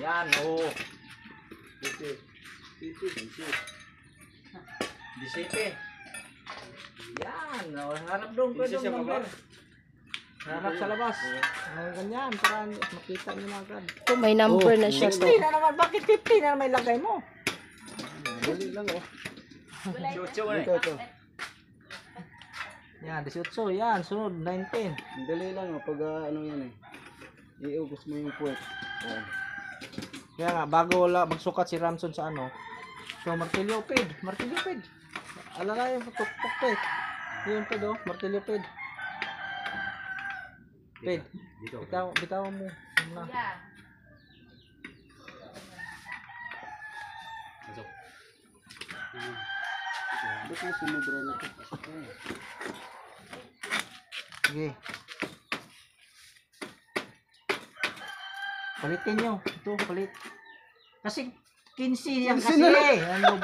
Yan, oo. 17. Yan, oh, harap doon ko doon number. Harap sa labas. Ganyan, para makita niyo na agad. Oh, may number na siya. 60 na naman, bakit 50 na naman ilagay mo? Dali lang oh. Ito. Yan, 18, yan, sunod, 19. Dali lang oh, pag ano yan eh. Iugos mo yung puwet. Ayan. Kaya nga, bago wala magsukat si Ramson sa ano, so martilyo pid. Alala yung tuktok pid. Yun pid oh, martilyo pid. Pid, bitaw mo. Na. Ba't mo sumubra na ito? Sige. Palitin nyo. Ito, palit. Kasi 15 yan kasi. Ano ba?